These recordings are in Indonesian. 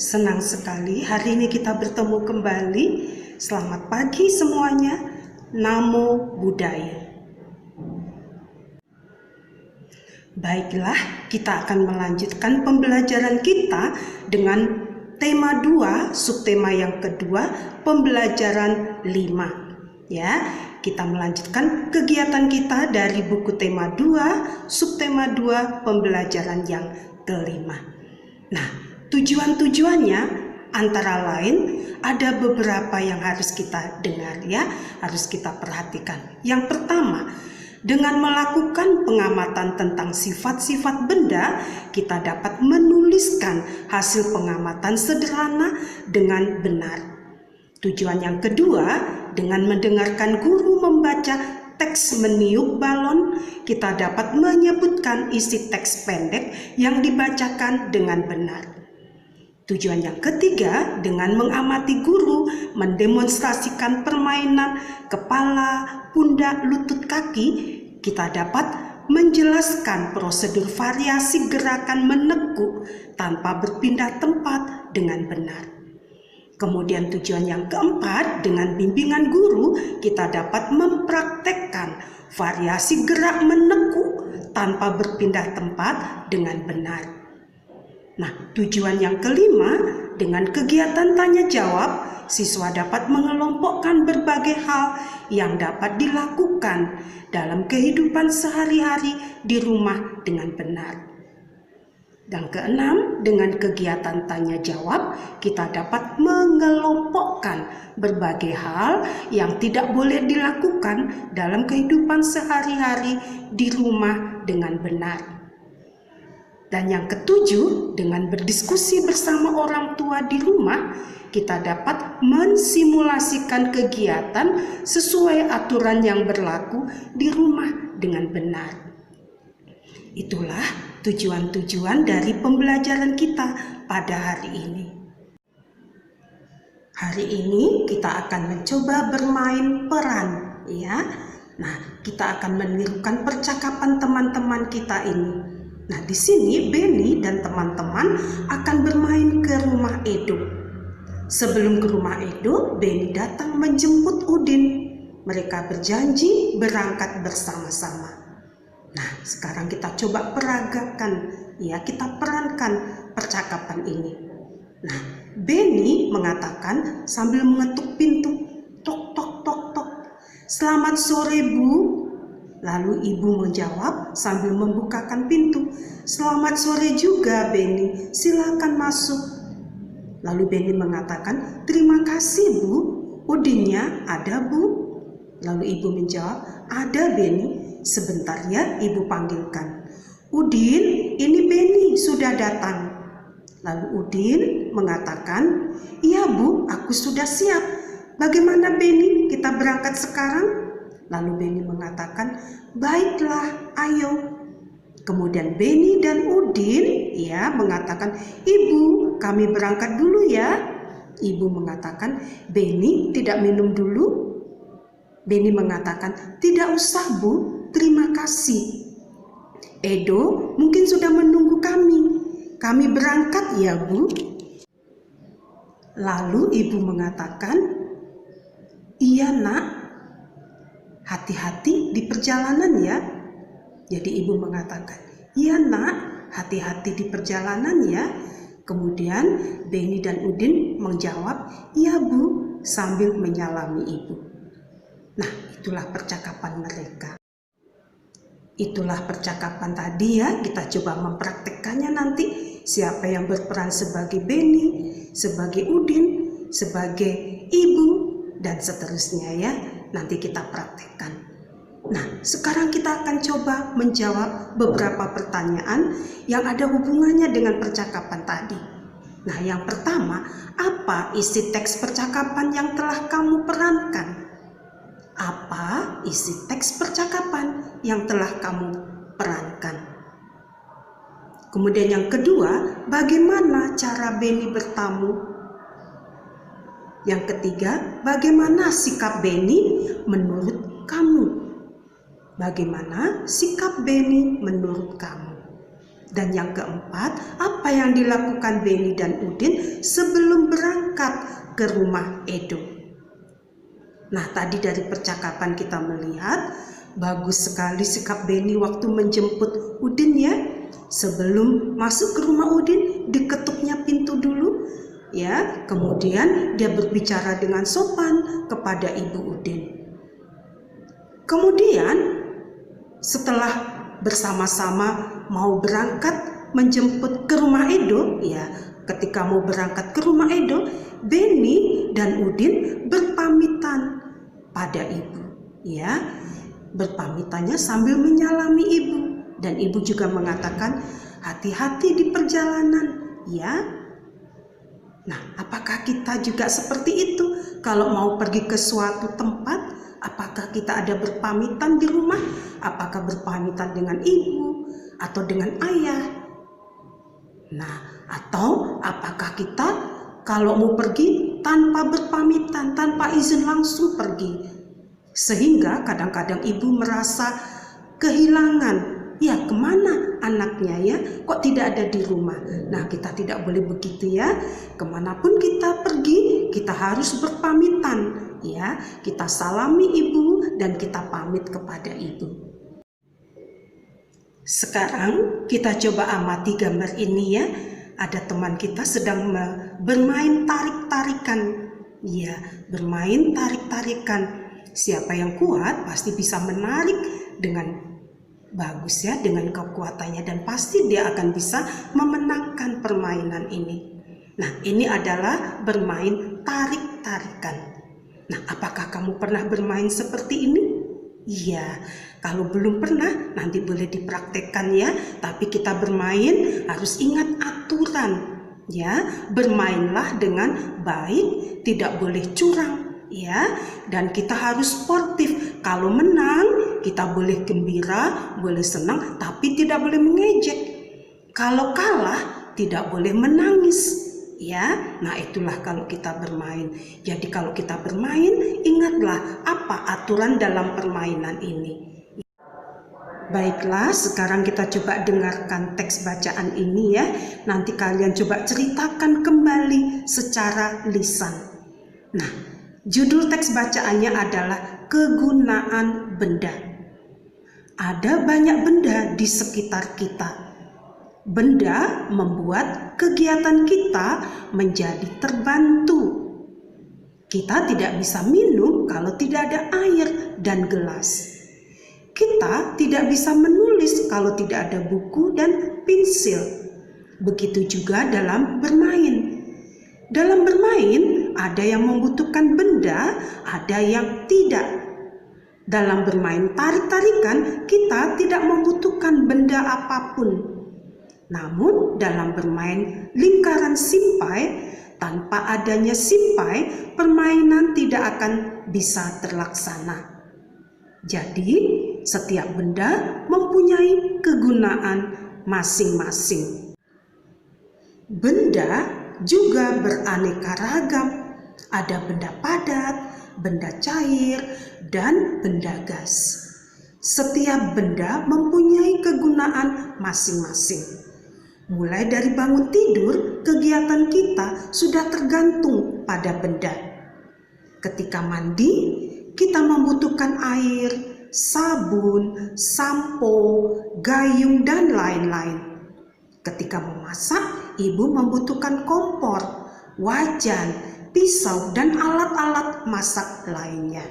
Senang sekali hari ini kita bertemu kembali. Selamat pagi semuanya. Namo Buddhaya. Baiklah, kita akan melanjutkan pembelajaran kita dengan tema 2, subtema yang kedua, pembelajaran 5. Ya, kita melanjutkan kegiatan kita dari buku tema 2, subtema 2, pembelajaran yang kelima. Nah, tujuan-tujuannya antara lain ada beberapa yang harus kita dengar ya, harus kita perhatikan. Yang pertama, dengan melakukan pengamatan tentang sifat-sifat benda, kita dapat menuliskan hasil pengamatan sederhana dengan benar. Tujuan yang kedua, dengan mendengarkan guru membaca teks meniup balon, kita dapat menyebutkan isi teks pendek yang dibacakan dengan benar. Tujuan yang ketiga, dengan mengamati guru mendemonstrasikan permainan kepala, pundak, lutut, kaki, kita dapat menjelaskan prosedur variasi gerakan menekuk tanpa berpindah tempat dengan benar. Kemudian tujuan yang keempat, dengan bimbingan guru, kita dapat mempraktekkan variasi gerak menekuk tanpa berpindah tempat dengan benar. Nah, tujuan yang kelima, dengan kegiatan tanya jawab, siswa dapat mengelompokkan berbagai hal yang dapat dilakukan dalam kehidupan sehari-hari di rumah dengan benar. Dan keenam, dengan kegiatan tanya jawab, kita dapat mengelompokkan berbagai hal yang tidak boleh dilakukan dalam kehidupan sehari-hari di rumah dengan benar. Dan yang ketujuh, dengan berdiskusi bersama orang tua di rumah, kita dapat mensimulasikan kegiatan sesuai aturan yang berlaku di rumah dengan benar. Itulah tujuan-tujuan dari pembelajaran kita pada hari ini. Hari ini kita akan mencoba bermain peran, ya. Nah, kita akan menirukan percakapan teman-teman kita ini. Nah, di sini Benny dan teman-teman akan bermain ke rumah Edo. Sebelum ke rumah Edo, Benny datang menjemput Udin. Mereka berjanji berangkat bersama-sama. Nah, sekarang kita coba peragakan, ya, kita perankan percakapan ini. Nah, Benny mengatakan sambil mengetuk pintu, tok tok tok tok. Selamat sore, Bu. Lalu ibu menjawab sambil membukakan pintu, selamat sore juga, Benny. Silakan masuk. Lalu Benny mengatakan, terima kasih, Bu. Udinnya ada, Bu? Lalu ibu menjawab, ada, Benny. Sebentar ya, ibu panggilkan. Udin, ini Benny sudah datang. Lalu Udin mengatakan, iya Bu, aku sudah siap. Bagaimana Benny, kita berangkat sekarang? Lalu Benny mengatakan, baiklah, ayo. Kemudian Benny dan Udin ya mengatakan, ibu, kami berangkat dulu ya. Ibu mengatakan, Benny tidak minum dulu? Benny mengatakan, tidak usah Bu, terima kasih. Edo mungkin sudah menunggu kami. Kami berangkat ya Bu. Lalu ibu mengatakan, iya nak, hati-hati di perjalanan ya. Jadi ibu mengatakan, iya nak, hati-hati di perjalanan ya. Kemudian Benny dan Udin menjawab, iya Bu, sambil menyalami ibu. Nah, itulah percakapan mereka. Itulah percakapan tadi ya, kita coba mempraktekkannya nanti. Siapa yang berperan sebagai Benny, sebagai Udin, sebagai ibu, dan seterusnya ya. Nanti kita praktekkan. Nah, sekarang kita akan coba menjawab beberapa pertanyaan yang ada hubungannya dengan percakapan tadi. Nah, yang pertama, apa isi teks percakapan yang telah kamu perankan? Apa isi teks percakapan yang telah kamu perankan? Kemudian yang kedua, bagaimana cara Benny bertamu? Yang ketiga, bagaimana sikap Benny menurut kamu? Bagaimana sikap Benny menurut kamu? Dan yang keempat, apa yang dilakukan Beni dan Udin sebelum berangkat ke rumah Edo. Nah, tadi dari percakapan kita melihat bagus sekali sikap Beni waktu menjemput Udin ya. Sebelum masuk ke rumah Udin, diketuknya pintu dulu ya. Kemudian dia berbicara dengan sopan kepada ibu Udin. Kemudian setelah bersama-sama mau berangkat menjemput ke rumah Edo ya, ketika mau berangkat ke rumah Edo, Beni dan Udin berpamitan pada ibu ya. Berpamitannya sambil menyalami ibu, dan ibu juga mengatakan hati-hati di perjalanan ya. Nah, apakah kita juga seperti itu? Kalau mau pergi ke suatu tempat, apakah kita ada berpamitan di rumah? Apakah berpamitan dengan ibu atau dengan ayah? Nah, atau apakah kita kalau mau pergi tanpa berpamitan, tanpa izin langsung pergi? Sehingga kadang-kadang ibu merasa kehilangan, ya kemana anaknya ya, kok tidak ada di rumah. Nah, kita tidak boleh begitu ya. Kemanapun kita pergi, kita harus berpamitan ya. Kita salami ibu dan kita pamit kepada ibu. Sekarang kita coba amati gambar ini ya. Ada teman kita sedang bermain tarik-tarikan ya, bermain tarik-tarikan. Siapa yang kuat pasti bisa menarik dengan bagus ya, dengan kekuatannya, dan pasti dia akan bisa memenangkan permainan ini. Nah, ini adalah bermain tarik-tarikan. Nah, apakah kamu pernah bermain seperti ini? Iya, kalau belum pernah nanti boleh dipraktekkan ya. Tapi kita bermain harus ingat aturan ya. Bermainlah dengan baik, tidak boleh curang ya, dan kita harus sportif. Kalau menang kita boleh gembira, boleh senang, tapi tidak boleh mengejek. Kalau kalah tidak boleh menangis ya. Nah, itulah kalau kita bermain. Jadi kalau kita bermain, ingatlah apa aturan dalam permainan ini. Baiklah, sekarang kita coba dengarkan teks bacaan ini ya. Nanti kalian coba ceritakan kembali secara lisan. Nah, judul teks bacaannya adalah kegunaan benda. Ada banyak benda di sekitar kita. Benda membuat kegiatan kita menjadi terbantu. Kita tidak bisa minum kalau tidak ada air dan gelas. Kita tidak bisa menulis kalau tidak ada buku dan pensil. Begitu juga dalam bermain. Dalam bermain, ada yang membutuhkan benda, ada yang tidak. Dalam bermain tarik-tarikan, kita tidak membutuhkan benda apapun. Namun, dalam bermain lingkaran simpai, tanpa adanya simpai, permainan tidak akan bisa terlaksana. Jadi, setiap benda mempunyai kegunaan masing-masing. Benda juga beraneka ragam. Ada benda padat, benda cair, dan benda gas. Setiap benda mempunyai kegunaan masing-masing. Mulai dari bangun tidur, kegiatan kita sudah tergantung pada benda. Ketika mandi, kita membutuhkan air, sabun, sampo, gayung, dan lain-lain. Ketika memasak, ibu membutuhkan kompor, wajan, pisau, dan alat-alat masak lainnya.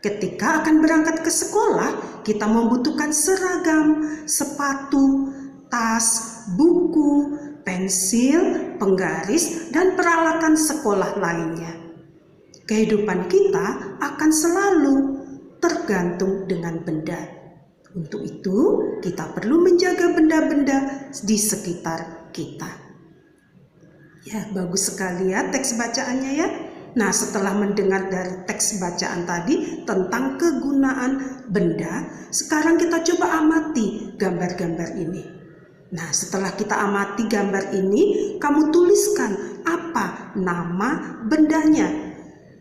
Ketika akan berangkat ke sekolah, kita membutuhkan seragam, sepatu, tas, buku, pensil, penggaris, dan peralatan sekolah lainnya. Kehidupan kita akan selalu tergantung dengan benda. Untuk itu, kita perlu menjaga benda-benda di sekitar kita. Ya, bagus sekali ya teks bacaannya ya. Nah, setelah mendengar dari teks bacaan tadi tentang kegunaan benda, sekarang kita coba amati gambar-gambar ini. Nah, setelah kita amati gambar ini, kamu tuliskan apa nama bendanya.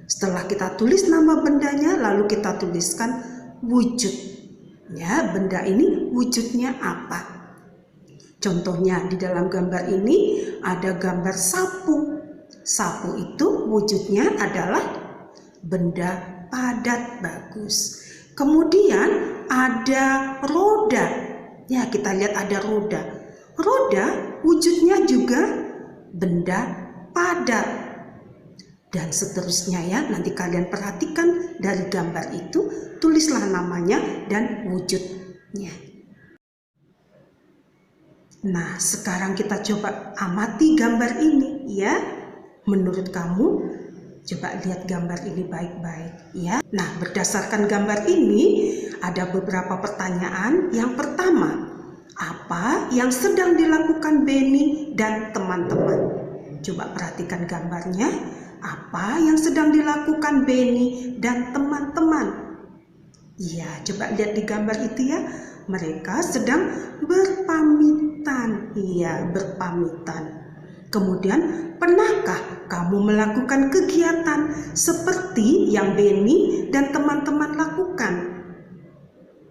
Setelah kita tulis nama bendanya, lalu kita tuliskan wujud. Ya, benda ini wujudnya apa? Contohnya di dalam gambar ini ada gambar sapu. Sapu itu wujudnya adalah benda padat, bagus. Kemudian ada roda. Ya, kita lihat ada roda. Roda wujudnya juga benda padat. Dan seterusnya ya, nanti kalian perhatikan dari gambar itu, tulislah namanya dan wujudnya. Nah, sekarang kita coba amati gambar ini ya. Menurut kamu, coba lihat gambar ini baik-baik ya. Nah, berdasarkan gambar ini ada beberapa pertanyaan. Yang pertama, apa yang sedang dilakukan Benny dan teman-teman? Coba perhatikan gambarnya. Apa yang sedang dilakukan Benny dan teman-teman? Ya, coba lihat di gambar itu ya. Mereka sedang berpamitan. Iya, berpamitan. Kemudian, pernahkah kamu melakukan kegiatan seperti yang Benny dan teman-teman lakukan?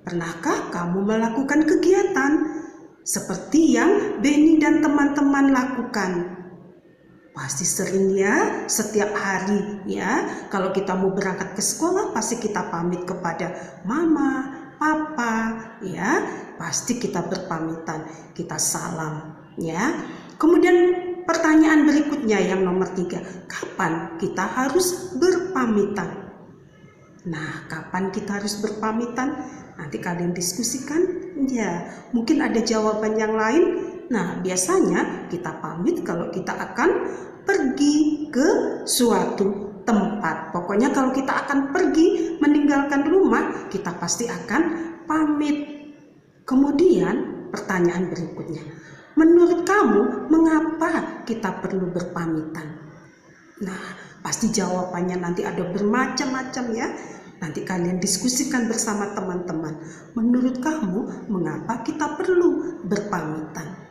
Pernahkah kamu melakukan kegiatan seperti yang Benny dan teman-teman lakukan? Pasti sering ya, setiap hari ya. Kalau kita mau berangkat ke sekolah, pasti kita pamit kepada mama, papa, ya. Pasti kita berpamitan, kita salam, ya. Kemudian pertanyaan berikutnya yang nomor 3, kapan kita harus berpamitan? Nah, kapan kita harus berpamitan? Nanti kalian diskusikan, ya. Mungkin ada jawaban yang lain. Nah, biasanya kita pamit kalau kita akan pergi ke suatu tempat. Pokoknya kalau kita akan pergi meninggalkan rumah, kita pasti akan pamit. Kemudian pertanyaan berikutnya, menurut kamu mengapa kita perlu berpamitan? Nah, pasti jawabannya nanti ada bermacam-macam ya. Nanti kalian diskusikan bersama teman-teman. Menurut kamu mengapa kita perlu berpamitan?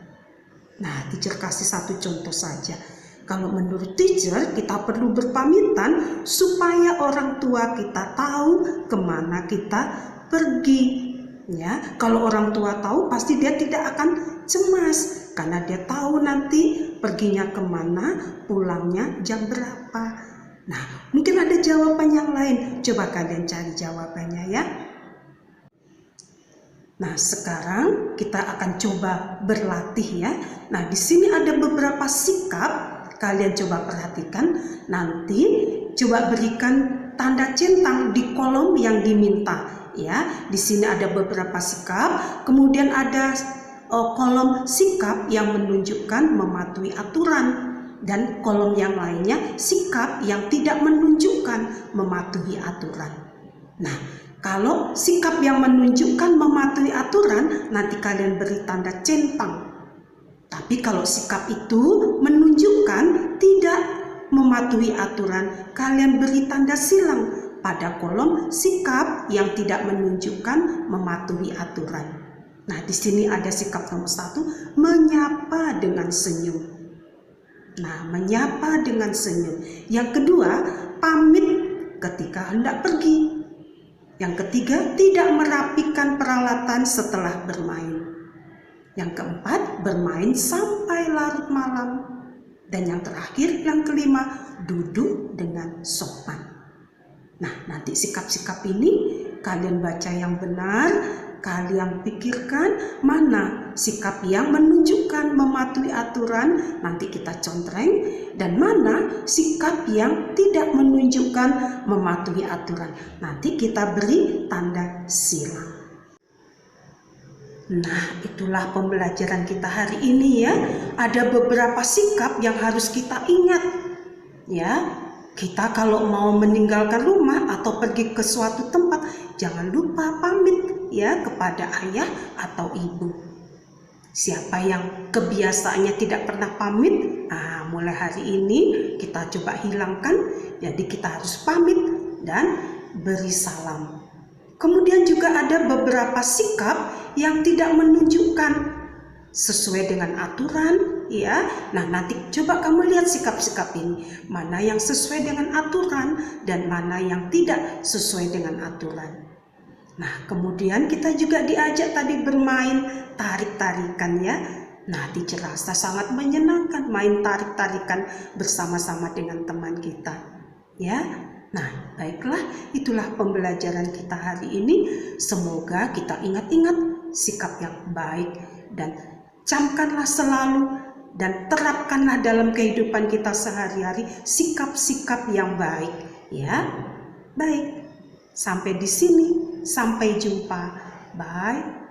Nah, teacher kasih satu contoh saja. Kalau menurut teacher, kita perlu berpamitan supaya orang tua kita tahu kemana kita pergi. Ya, kalau orang tua tahu, pasti dia tidak akan cemas karena dia tahu nanti perginya kemana, pulangnya jam berapa. Nah, mungkin ada jawaban yang lain. Coba kalian cari jawabannya ya. Nah, sekarang kita akan coba berlatih ya. Nah, di sini ada beberapa sikap, kalian coba perhatikan. Nanti coba berikan tanda centang di kolom yang diminta ya. Di sini ada beberapa sikap, kemudian ada kolom sikap yang menunjukkan mematuhi aturan, dan kolom yang lainnya sikap yang tidak menunjukkan mematuhi aturan. Nah, kalau sikap yang menunjukkan mematuhi aturan, nanti kalian beri tanda centang. Tapi kalau sikap itu menunjukkan tidak mematuhi aturan, kalian beri tanda silang pada kolom sikap yang tidak menunjukkan mematuhi aturan. Nah, di sini ada sikap nomor 1, menyapa dengan senyum. Nah, menyapa dengan senyum. Yang kedua, pamit ketika hendak pergi. Yang ketiga, tidak merapikan peralatan setelah bermain. Yang keempat, bermain sampai larut malam. Dan yang terakhir, yang kelima, duduk dengan sopan. Nah, nanti sikap-sikap ini kalian baca yang benar, kalian pikirkan mana sikap yang menunjukkan mematuhi aturan, nanti kita contreng, dan mana sikap yang tidak menunjukkan mematuhi aturan, nanti kita beri tanda silang. Nah, itulah pembelajaran kita hari ini ya. Ada beberapa sikap yang harus kita ingat ya. Kita kalau mau meninggalkan rumah atau pergi ke suatu tempat, jangan lupa pamit ya kepada ayah atau ibu. Siapa yang kebiasaannya tidak pernah pamit, mulai hari ini kita coba hilangkan. Jadi kita harus pamit dan beri salam. Kemudian juga ada beberapa sikap yang tidak menunjukkan sesuai dengan aturan ya. Nah, nanti coba kamu lihat sikap-sikap ini, mana yang sesuai dengan aturan dan mana yang tidak sesuai dengan aturan. Nah, kemudian kita juga diajak tadi bermain tarik-tarikan ya. Nah, teacher rasa sangat menyenangkan main tarik-tarikan bersama-sama dengan teman kita. Ya, nah baiklah, itulah pembelajaran kita hari ini. Semoga kita ingat-ingat sikap yang baik dan camkanlah selalu dan terapkanlah dalam kehidupan kita sehari-hari sikap-sikap yang baik. Ya, baik. Sampai di sini, sampai jumpa. Bye.